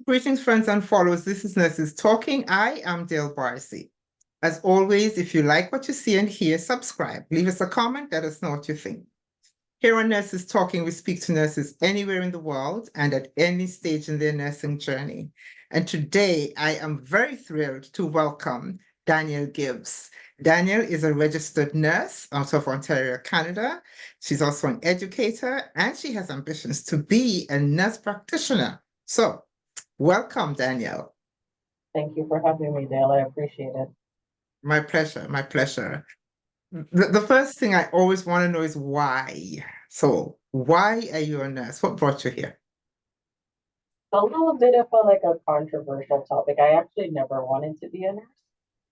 Greetings, friends and followers. This is Nurses Talking. I am Dale Barcy. As always, if you like what you see and hear, subscribe. Leave us a comment. Let us know what you think. Here on Nurses Talking, we speak to nurses anywhere in the world and at any stage in their nursing journey. And today, I am very thrilled to welcome Danielle Gibbs. Danielle is a registered nurse out of Ontario, Canada. She's also an educator, and she has ambitions to be a nurse practitioner. So, welcome, Danielle. Thank you for having me, Dale. I appreciate it. My pleasure, my pleasure. The first thing I always want to know is why. So, why are you a nurse? What brought you here? A little bit of a controversial topic. I actually never wanted to be a nurse.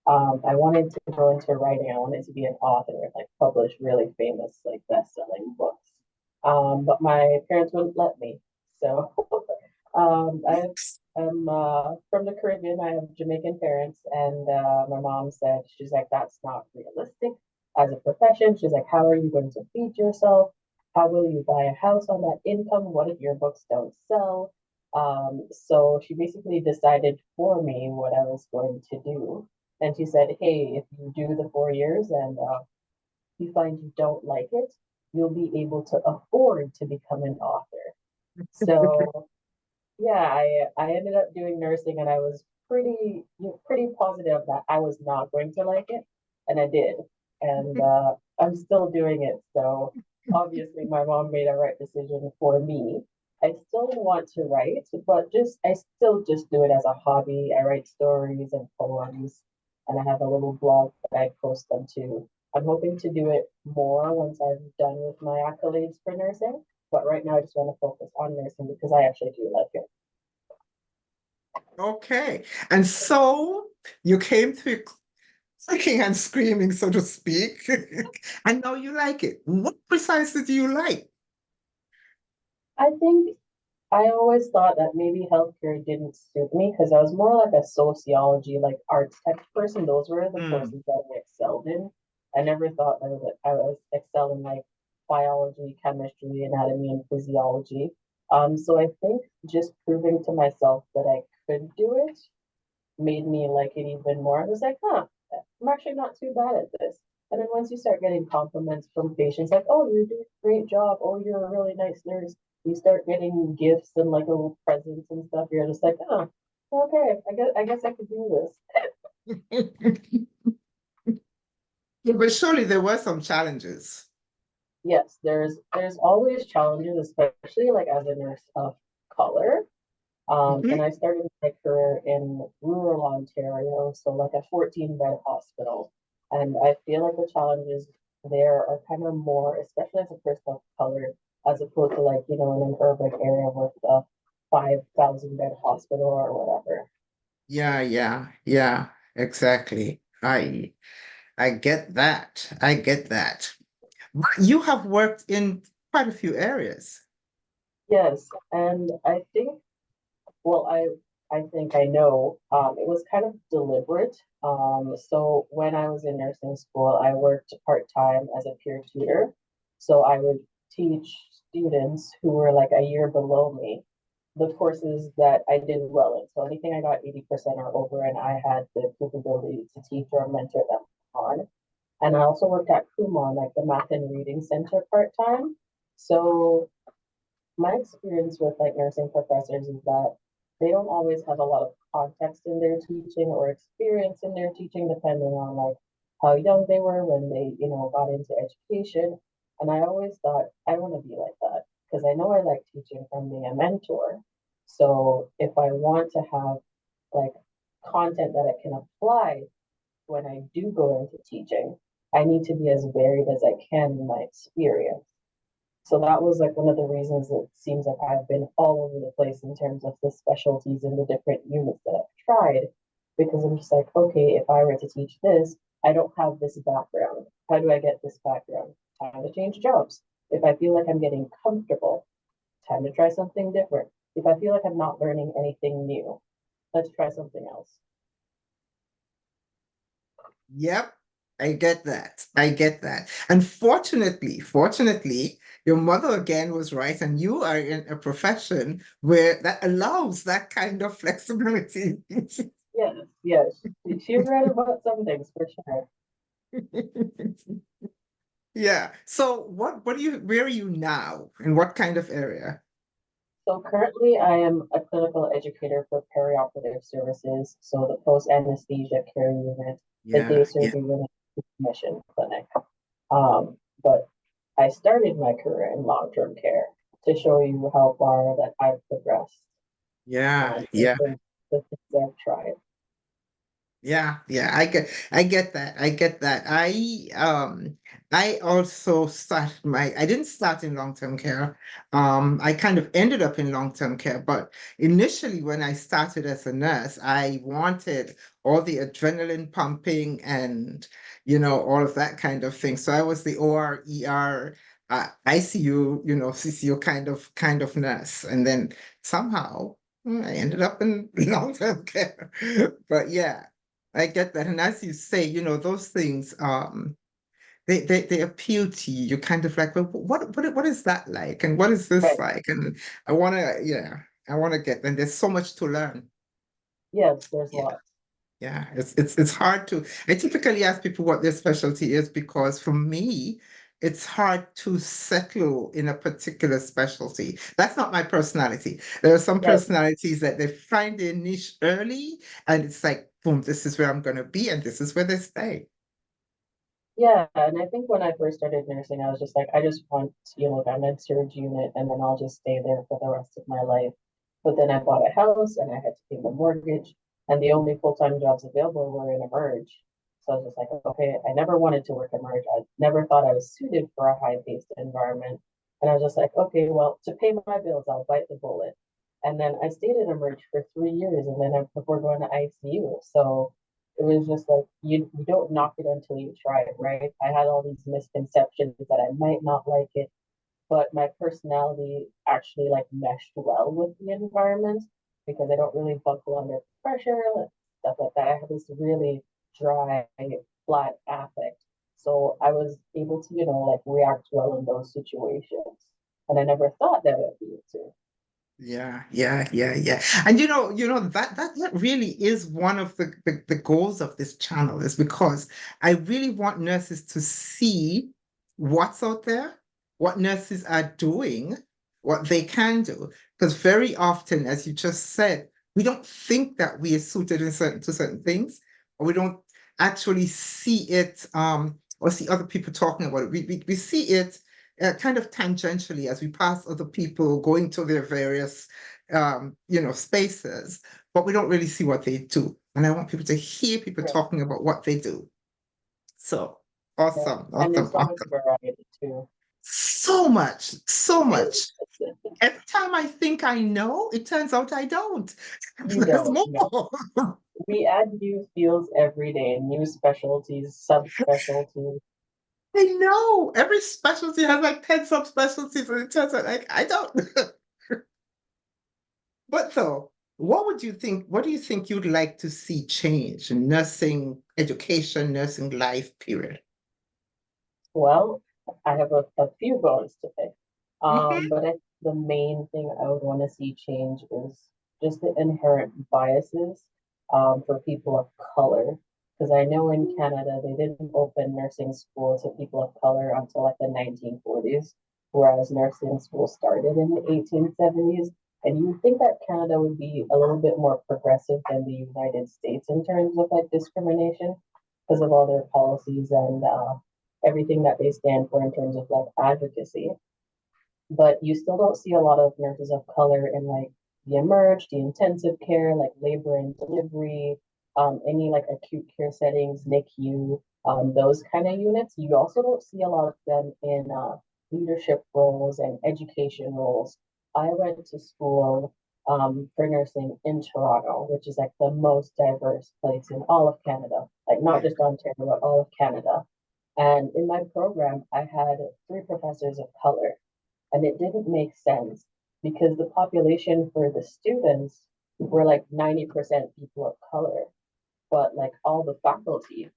I wanted to go into writing. I wanted to be an author and publish really famous, best-selling books. But my parents wouldn't let me. So I'm from the Caribbean. I have Jamaican parents, and my mom said, she's like, that's not realistic as a profession. She's like, how are you going to feed yourself? How will you buy a house on that income? What if your books don't sell? So she basically decided for me what I was going to do. And she said, hey, if you do the 4 years and you find you don't like it, you'll be able to afford to become an author. So yeah, I ended up doing nursing, and I was pretty positive that I was not going to like it, and I did, and I'm still doing it. So obviously, my mom made a right decision for me. I still want to write, but just I still just do it as a hobby. I write stories and poems, and I have a little blog that I post them to. I'm hoping to do it more once I'm done with my accolades for nursing. But right now, I just want to focus on nursing because I actually do like it. Okay. And so you came through kicking and screaming, so to speak, and now you like it. What precisely do you like? I think I always thought that maybe healthcare didn't suit me because I was more like a sociology, like arts type person. Those were the Mm. courses that I excelled in. I never thought I was excelling like biology, chemistry, anatomy, and physiology. So I think just proving to myself that I could do it made me like it even more. I was like, huh, I'm actually not too bad at this. And then once you start getting compliments from patients, like, oh, you're doing a great job. Oh, you're a really nice nurse. You start getting gifts and like little presents and stuff. You're just like, oh, okay, I guess I could do Yeah, but surely there were some challenges. yes, there's always challenges, especially like as a nurse of color. Mhm. And I started my career in rural Ontario, so like a 14-bed hospital. And I feel like the challenges there are kind of more, especially as a person of color, as opposed to in an urban area with a 5,000-bed hospital or whatever. Yeah, yeah, yeah, exactly. I get that. I get that. But you have worked in quite a few areas. Yes, and I think well, I think I know. It was kind of deliberate. So when I was in nursing school, I worked part-time as a peer tutor. So I would teach students who were like a year below me the courses that I did well in. So anything I got 80% or over, and I had the capability to teach or mentor them on. And I also worked at Kumon, like the Math and Reading Center part-time. So my experience with like nursing professors is that they don't always have a lot of context in their teaching or experience in their teaching, depending on like how young they were when they, got into education. And I always thought I want to be like that because I know I like teaching from being a mentor. So if I want to have like content that I can apply when I do go into teaching, I need to be as varied as I can in my experience. So that was like one of the reasons it seems like I've been all over the place in terms of the specialties and the different units that I've tried. Because I'm just like, okay, if I were to teach this, I don't have this background. How do I get this background? Time to change jobs. If I feel like I'm getting comfortable, time to try something different. If I feel like I'm not learning anything new, let's try something else. Yep. I get that. I get that. And fortunately, your mother again was right, and you are in a profession where that allows that kind of flexibility. Yes, yes. She's right about some things for sure. Yeah. So what do you where are you now? In what kind of area? So currently I am a clinical educator for perioperative services, so the post anesthesia care unit, the day Yeah, yeah. surgery unit, the admission clinic. But I started my career in long-term care to show you how far that I've progressed Yeah, in yeah. terms of the things I've tried. Yeah, yeah, I get that. I get that. I also started my I didn't start in long-term care. I kind of ended up in long-term care, but initially when I started as a nurse, I wanted all the adrenaline pumping and all of that kind of thing. So I was the OR, ER, ICU, CCU kind of nurse. And then somehow I ended up in long-term care. But yeah. I get that. And as you say, those things, they appeal to you. You're kind of like, well, what is that like? And what is this Right. like? And I want to get, and there's so much to learn. Yes, there's Yeah. lots. Yeah. It's hard to, I typically ask people what their specialty is because for me, it's hard to settle in a particular specialty. That's not my personality. There are some Right. personalities that they find their niche early, and it's like, boom, this is where I'm going to be, and this is where they stay. Yeah, and I think when I first started nursing, I was just like, I just want, that med surg unit, and then I'll just stay there for the rest of my life. But then I bought a house and I had to pay the mortgage, and the only full-time jobs available were in Emerge. So I was just like, okay, I never wanted to work Emerge. I never thought I was suited for a high-paced environment. And I was just like, okay, well, to pay my bills, I'll bite the bullet. And then I stayed at Emerge for 3 years, and then before going to ICU. So it was just like you don't knock it until you try it, right? I had all these misconceptions that I might not like it, but my personality actually like meshed well with the environment because I don't really buckle under pressure, stuff like that. I have this really dry, flat affect. So I was able to, like react well in those situations. And I never thought that I'd be able to. Yeah, yeah, yeah, yeah. And that really is one of the goals of this channel is because I really want nurses to see what's out there, what nurses are doing, what they can do. Because very often, as you just said, we don't think that we are suited to certain things, or we don't actually see it or see other people talking about it. We see it kind of tangentially as we pass other people going to their various spaces, but we don't really see what they do. And I want people to hear people Right. talking about what they do. So Yeah. awesome, And awesome, there's so much awesome. variety too. So much, so much. Every time I think I know, it turns out I don't. You There's don't know. more. We add new fields every day, new specialties, subspecialties. I know. Every specialty has like 10 subspecialties, and it turns out like I don't. But though, what do you think you'd like to see change in nursing education, nursing life, period? Well, I have a few bones to pick. Mhm. But the main thing I would want to see change is just the inherent biases for people of color. Because I know in Canada they didn't open nursing school to people of color until like the 1940s, whereas nursing school started in the 1870s. And you would think that Canada would be a little bit more progressive than the United States in terms of like discrimination because of all their policies and everything that they stand for in terms of like advocacy. But you still don't see a lot of nurses of color in like the emerge, the intensive care, like labor and delivery, any like acute care settings, NICU, those kind of units. You also don't see a lot of them in leadership roles and education roles. I went to school for nursing in Toronto, which is like the most diverse place in all of Canada, like not Yeah. just Ontario, but all of Canada. And in my program, I had three professors of color, and it didn't make sense because the population for the students were like 90% people of color, but like all the faculty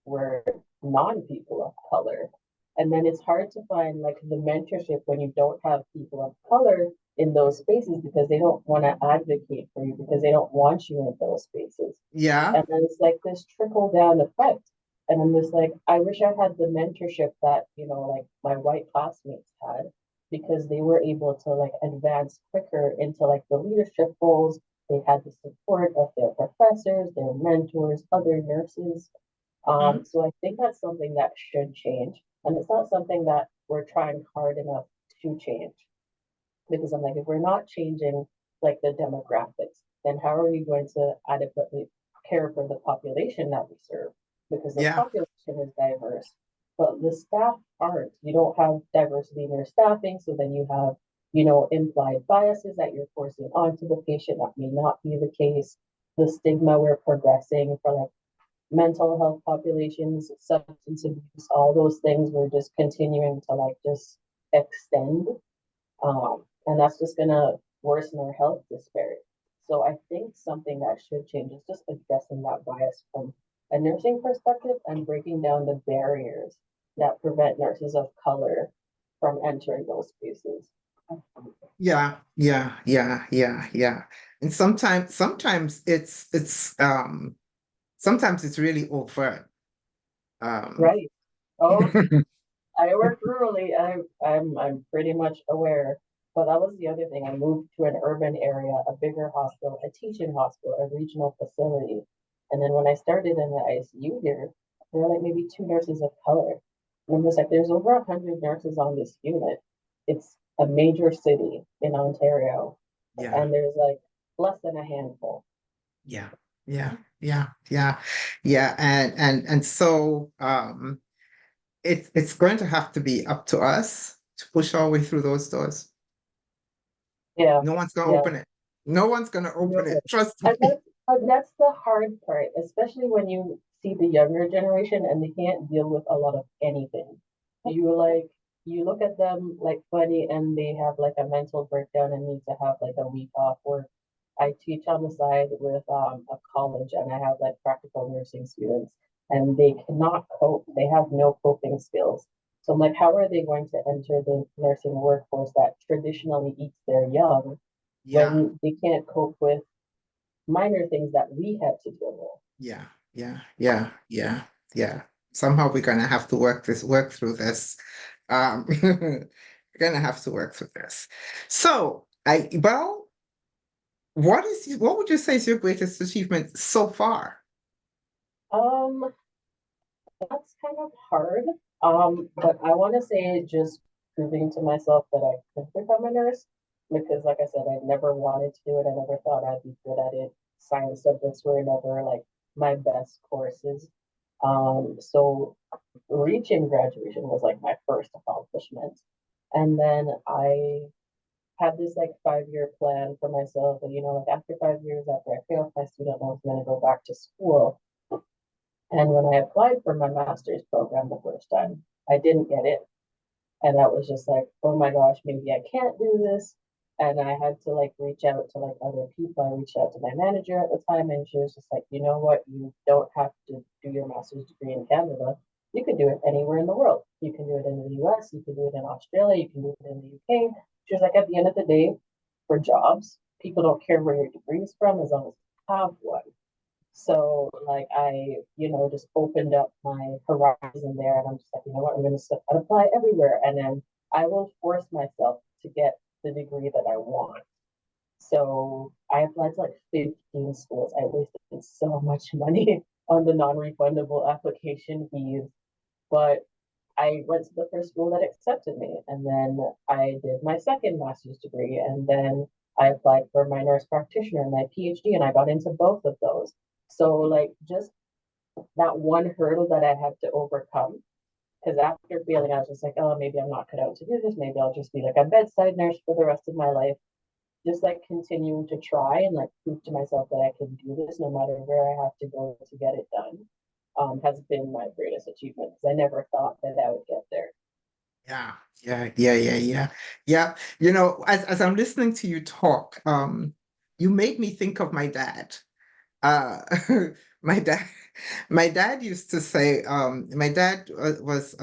were non-people of color. And then it's hard to find like the mentorship when you don't have people of color in those spaces because they don't want to advocate for you because they don't want you in those spaces. Yeah. And then it's like this trickle down effect. And I'm just like, I wish I had the mentorship that, like my white classmates had because they were able to like advance quicker into like the leadership roles. They had the support of their professors, their mentors, other nurses. Mhm. So I think that's something that should change. And it's not something that we're trying hard enough to change. Because I'm like, if we're not changing like the demographics, then how are we going to adequately care for the population that we serve? Because the Yeah. population is diverse, but the staff aren't. You don't have diversity in your staffing, so then you have, implied biases that you're forcing onto the patient that may not be the case. The stigma we're progressing for like mental health populations, substance abuse, all those things we're just continuing to like just extend. And that's just gonna worsen our health disparity. So I think something that should change is just addressing that bias from a nursing perspective and breaking down the barriers that prevent nurses of color from entering those spaces. Yeah. Yeah. Yeah. Yeah. Yeah. And sometimes it's really overt. Um, Right. Oh, I work rurally. I'm pretty much aware. But that was the other thing. I moved to an urban area, a bigger hospital, a teaching hospital, a regional facility. And then when I started in the ICU here, there were like maybe two nurses of color. And I'm just like, there's over 100 nurses on this unit. It's a major city in Ontario, yeah. and there's like less than a handful. Yeah. Yeah. Yeah. Yeah. Yeah. And so it's going to have to be up to us to push our way through those doors. Yeah, No one's gonna yeah. open it. No one's gonna open No. it. Trust And me. that's the hard part, especially when you see the younger generation and they can't deal with a lot of anything. You like you look at them like funny and they have like a mental breakdown and need to have like a week off. Or I teach on the side with a college and I have like practical nursing students and they cannot cope. They have no coping skills. So I'm like, how are they going to enter the nursing workforce that traditionally eats their young Yeah. when they can't cope with minor things that we had to deal with? Yeah. Yeah. Yeah. Yeah. Yeah. Somehow we're gonna have to work through this. We're gonna have to work through this. So what would you say is your greatest achievement so far? Um, that's kind of hard. But I want to say just proving to myself that I could become a nurse because, like I said, I never wanted to do it. I never thought I'd be good at it. Science subjects were never like my best courses. So reaching graduation was like my first accomplishment. And then I had this like 5 year plan for myself. And, like after 5 years, after I pay off my student loans, I'm going to go back to school. And when I applied for my master's program the first time, I didn't get it. And that was just like, oh my gosh, maybe I can't do this. And I had to like reach out to like other people. I reached out to my manager at the time, and she was just like, you know what? You don't have to do your master's degree in Canada. You can do it anywhere in the world. You can do it in the US, you can do it in Australia, you can do it in the UK. She was like, at the end of the day, for jobs, people don't care where your degree is from as long as you have one. So like I just opened up my horizon there and I'm just like, you know what, I'm gonna apply everywhere and then I will force myself to get the degree that I want. So I applied to like 15 schools. I wasted so much money on the non-refundable application fees, but I went to the first school that accepted me. And then I did my second master's degree. And then I applied for my nurse practitioner and my PhD, and I got into both of those. So, like, just that one hurdle that I had to overcome. Because after failing, I was just like, oh, maybe I'm not cut out to do this. Maybe I'll just be like a bedside nurse for the rest of my life. Just like continuing to try and like prove to myself that I can do this no matter where I have to go to get it done, has been my greatest achievement because I never thought that I would get there. Yeah, yeah, yeah, yeah, yeah. Yeah. As I'm listening to you talk, you made me think of my dad. Uh My dad, my dad used to say, my dad was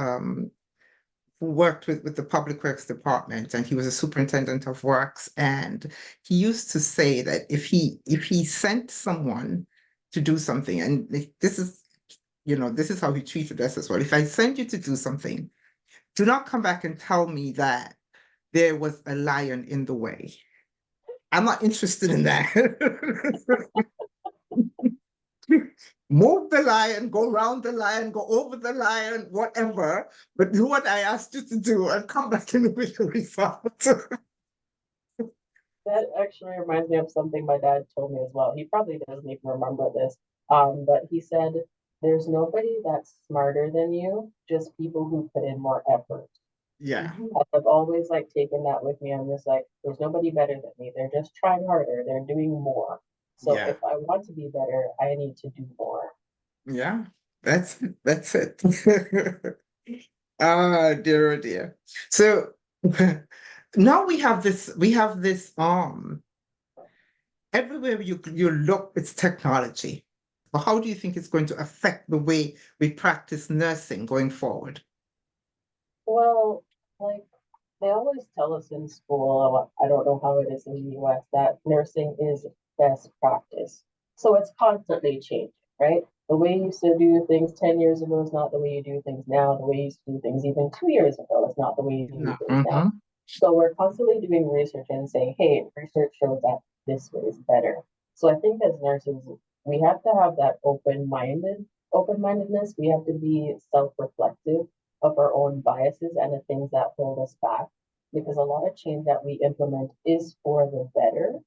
who worked with the public works department, and he was a superintendent of works. And he used to say that if he sent someone to do something, and this is, this is how he treated us as well. If I send you to do something, do not come back and tell me that there was a lion in the way. I'm not interested in that. Move the lion, go round the lion, go over the lion, whatever, but do what I asked you to do and come back in with a result. That actually reminds me of something my dad told me as well. He probably doesn't even remember this. But he said, there's nobody that's smarter than you, just people who put in more effort. Yeah, I've always like taken that with me. I'm just like, there's nobody better than me. They're just trying harder. They're doing more. So yeah, if I want to be better, I need to do more. yeah. That's it. Ah, dear, oh dear. So now we have this everywhere you look, it's technology. But how do you think it's going to affect the way we practice nursing going forward? Well, like they always tell us in school, I don't know how it is in the US, that nursing is best practice. So it's constantly changing, right? The way you used to do things 10 years ago is not the way you do things now. The way you used to do things even 2 years ago is not the way you do No. things now. So we're constantly doing research and saying, hey, research shows that this way is better. So I think as nurses, we have to have that open-mindedness. We have to be self-reflective of our own biases and the things that hold us back, because a lot of change that we implement is for the better.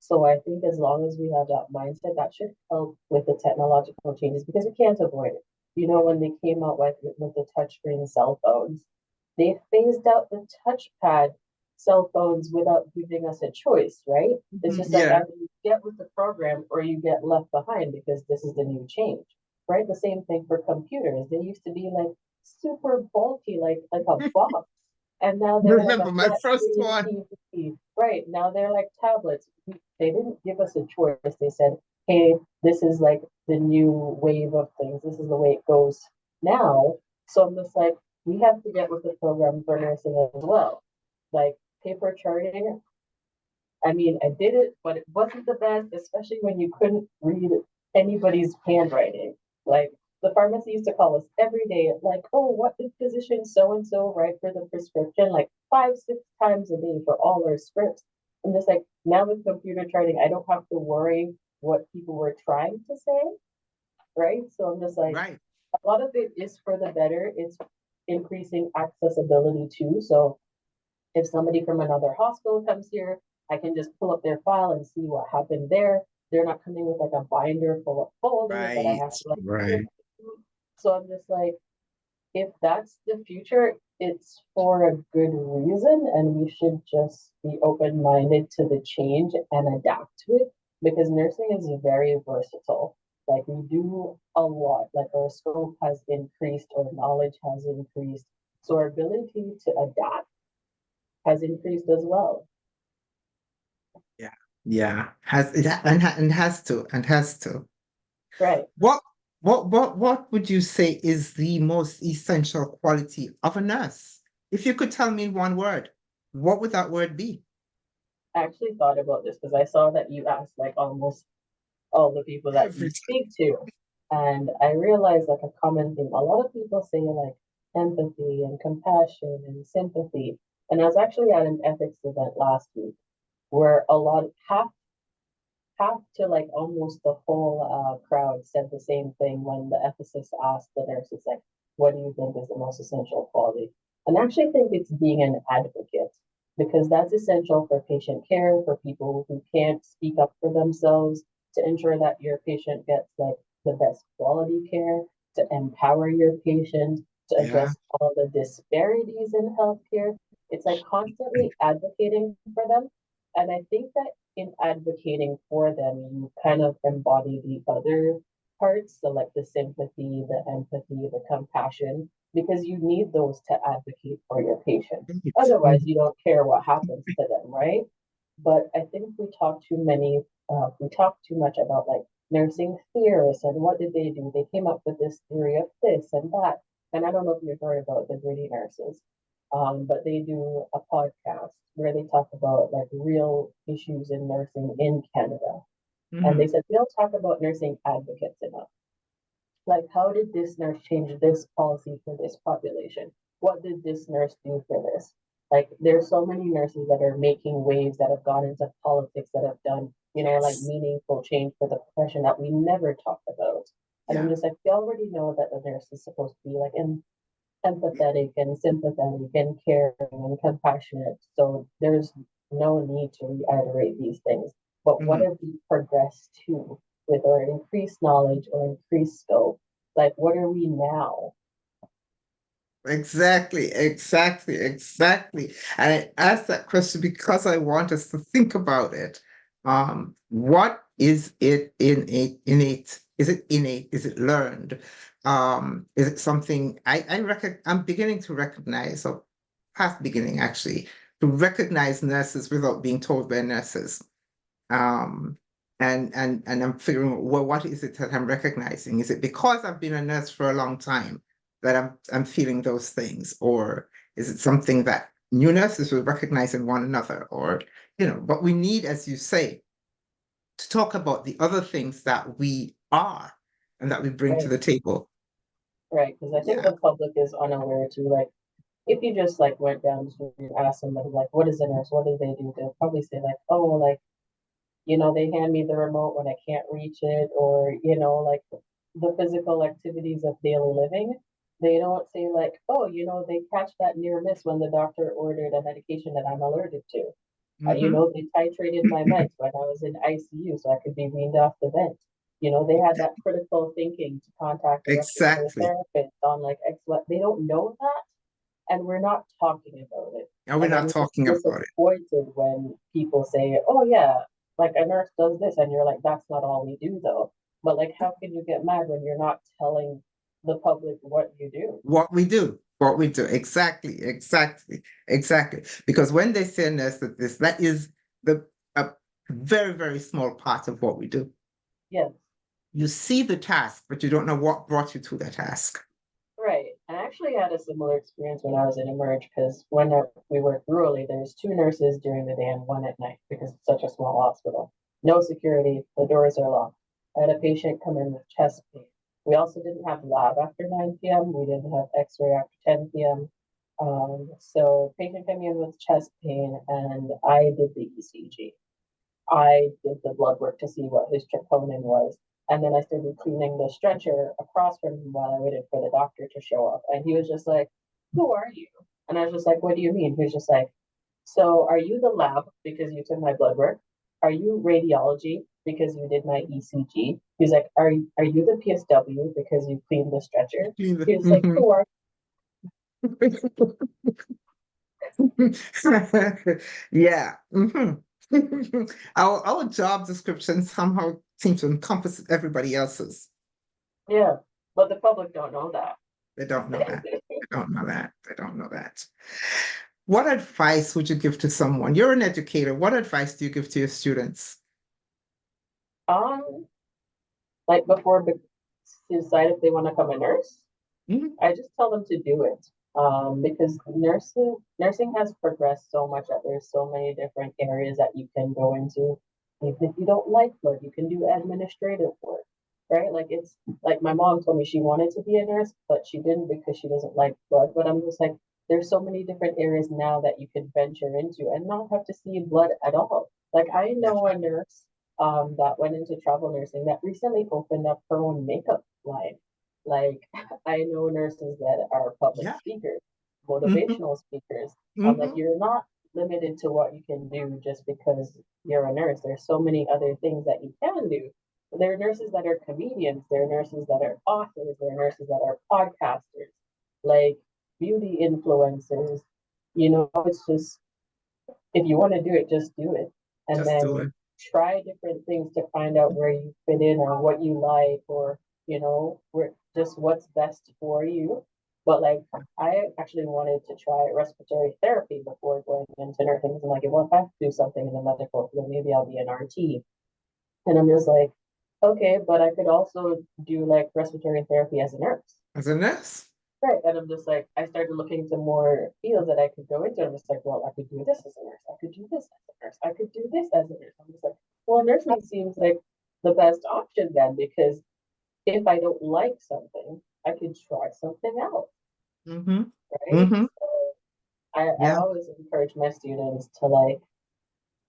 So I think as long as we have that mindset, that should help with the technological changes because we can't avoid it. When they came out with the touchscreen cell phones, they phased out the touchpad cell phones without giving us a choice, right? It's just like Yeah, either you get with the program or you get left behind because this is the new change, right? The same thing for computers. They used to be like super bulky, like a box. And now they're like a remember my flat first screen one. TV. Right. Now they're like tablets. They didn't give us a choice. They said, hey, this is like the new wave of things. This is the way it goes now. So I'm just like, we have to get with the program for nursing as well. Like paper charting, I mean, I did it, but it wasn't the best, especially when you couldn't read anybody's handwriting. Like the pharmacy used to call us every day, like, oh, what did physician so and so write for the prescription? Like 5, 6 times a day for all their scripts. I'm just like, now with computer charting, I don't have to worry what people were trying to say, right? So I'm just like, Right. a lot of it is for the better. It's increasing accessibility too. So if somebody from another hospital comes here, I can just pull up their file and see what happened there. They're not coming with like a binder full of folders that I Right. have to like flip Right. through. So I'm just like, if that's the future, it's for a good reason, and we should just be open-minded to the change and adapt to it because nursing is very versatile. Like we do a lot, like our scope has increased, our knowledge has increased, so our ability to adapt has increased as well. Yeah. Yeah. And has to. Right. What what would you say is the most essential quality of a nurse? If you could tell me in one word, what would that word be? I actually thought about this because I saw that you asked like almost all the people that you Every speak to. And I realized like a common thing. A lot of people say like empathy and compassion and sympathy. And I was actually at an ethics event last week where a lot half to like almost the whole crowd said the same thing when the ethicist asked the nurses like, what do you think is the most essential quality? And I actually think it's being an advocate because that's essential for patient care, for people who can't speak up for themselves, to ensure that your patient gets like the best quality care, to empower your patient, to Yeah. address all the disparities in healthcare. It's like constantly advocating for them. And I think that in advocating for them, you kind of embody the other parts, so like the sympathy, the empathy, the compassion, because you need those to advocate for your patient. Otherwise, you don't care what happens to them, right? But I think we talk too much about like nursing theorists, and what did they do? They came up with this theory of this and that. And I don't know if you've heard about the Gritty Nurses, but they do a podcast where they talk about like real issues in nursing in Canada. And they Mhm. said they don't talk about nursing advocates enough. Like, how did this nurse change this policy for this population? What did this nurse do for this? Like, there's so many nurses that are making waves that have gone into politics that have done, like Yes. meaningful change for the profession that we never talk about. And I'm Yeah. just like, we already know that the nurse is supposed to be like empathetic and sympathetic and caring and compassionate. So there's no need to reiterate these things. But what Mhm. have we progressed to with our increased knowledge or increased scope? Like, what are we now? Exactly, exactly, exactly. And I asked that question because I want us to think about it. What is it innate? Is it innate? Is it learned? Is it something I'm beginning to recognize, or past beginning actually, to recognize nurses without being told they're nurses. Um, and I'm figuring, well, what is it that I'm recognizing? Is it because I've been a nurse for a long time that I'm feeling those things, or is it something that new nurses will recognize in one another, or but we need, as you say, to talk about the other things that we are and that we bring to Right, the table. right. Because I think Yeah. the public is unaware too. Like, if you just like went down the street and asked somebody like, "What is a nurse? What do they do?" They'll probably say like, "Oh, like they hand me the remote when I can't reach it, or, like the physical activities of daily living. They don't say, like, oh, they catch that near miss when the doctor ordered a medication that I'm allergic to. Hmm. They titrated my meds when I was in ICU so I could be weaned off the vent. They had that critical thinking to contact a respiratory Exactly. therapist on like X, what they don't know that, and we're not talking about it. And we're And not I'm just talking about it. disappointed when people say, "Oh yeah, like a nurse does this," and you're like, "That's not all we do, though." But like, how can you get mad when you're not telling the public what you do? What we do, exactly, exactly, exactly. Because when they say nurse that this, that is the a very, very small part of what we do. Yes, You see the task, but you don't know what brought you to the task. right. I actually had a similar experience when I was in Emerge because when we worked rurally, there's two nurses during the day and one at night because it's such a small hospital. No security, the doors are locked. I had a patient come in with chest pain. We also didn't have lab after 9 p.m. We didn't have X-ray after 10 p.m. So patient came in with chest pain, and I did the ECG. I did the blood work to see what his troponin was. And then I started cleaning the stretcher across from him while I waited for the doctor to show up. And he was just like, "Who are you?" And I was just like, "What do you mean?" He was just like, "So are you the lab because you took my blood work? Are you radiology because you did my ECG?" He's like, "Are you the PSW because you cleaned the stretcher?" He's like, Mhm. "Who are Yeah. Mhm. Our job description somehow seems to encompass everybody else's. you?" Yeah. But the public don't know that. They don't know that. They don't know that. They don't know that. What advice would you give to someone? You're an educator. What advice do you give to your students? Um, like before decide if they want to become a nurse. Mhm. I just tell them to do it. Because nursing has progressed so much that there's so many different areas that you can go into. Even if you don't like blood, you can do administrative work, right? Like it's like my mom told me she wanted to be a nurse, but she didn't because she doesn't like blood. But I'm just like, there's so many different areas now that you could venture into and not have to see blood at all. Like I Yeah. know a nurse that went into travel nursing that recently opened up her own makeup line. Like I know nurses that are public Yeah. speakers, Mhm. motivational speakers. Like Mhm. you're not limited to what you can do just because you're a nurse. There's so many other things that you can do. There are nurses that are comedians. There are nurses that are authors. There are nurses that are podcasters, like beauty influencers. It's just if you want to do it, just do it. And Just do then it. try different things to find out where you fit in or what you like or, where just what's best for you. But like I actually wanted to try respiratory therapy before going into nursing. I'm like, well, if I have to do something in the medical field, maybe I'll be an RT. And I'm just like, okay, but I could also do like respiratory therapy as a nurse. as a nurse? Right. And I'm just like, I started looking into more fields that I could go into. I'm just like, well, I could do this as a nurse. I could do this as a nurse. I could do this as a nurse. I'm just like, well, nursing seems like the best option then, because if I don't like something, I could try something else, Mm-hmm. right? Mm-hmm. So I Yeah. always encourage my students to like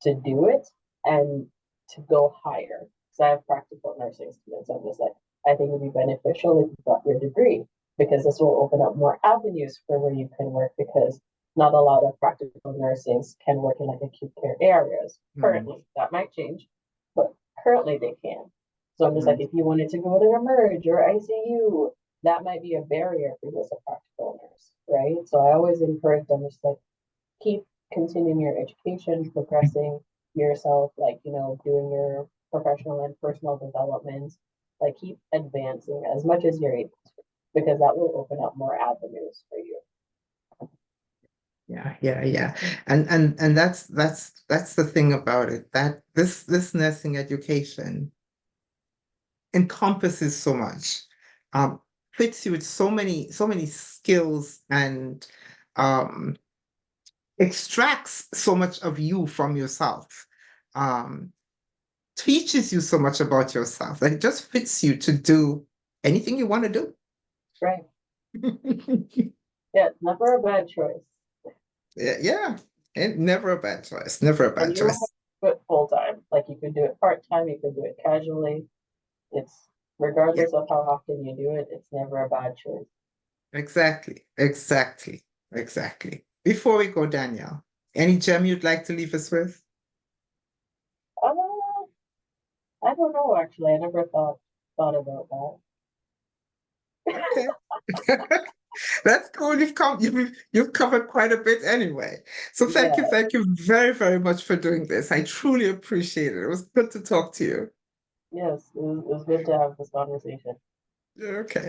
to do it and to go higher. Because I have practical nursing students. I'm just like, I think it would be beneficial if you got your degree because this will open up more avenues for where you can work because not a lot of practical nursings can work in like acute care areas Mm-hmm. currently. That might change, but currently they can. So I'm just like, if you wanted to go to emerge or ICU, that might be a barrier for you as a practical nurse, right? So I always encourage them just like keep continuing your education, progressing yourself, like, doing your professional and personal development, like keep advancing as much as you're able to, because that will open up more avenues for you. Yeah, yeah, yeah. And that's the thing about it, that this nursing education encompasses so much, um, fits you with so many skills and um extracts so much of you from yourself, um, teaches you so much about yourself that it just fits you to do anything you want to Right. do. Yeah, never a bad choice. Yeah, yeah. And never a bad choice. Never a And bad you don't have choice. to do it full time. Like you could do it part time, you could do it casually. It's Yeah, regardless of how often you do it, it's never a bad choice. exactly. Exactly. Exactly. Before we go, Danielle, any gem you'd like to leave us with? Uh, I don't know actually. I never thought about that. Okay. That's cool. You've covered quite a bit anyway. So Yeah, thank you very, very much for doing this. I truly appreciate it. It was good to talk to you. yes, it was good to have this conversation. Okay.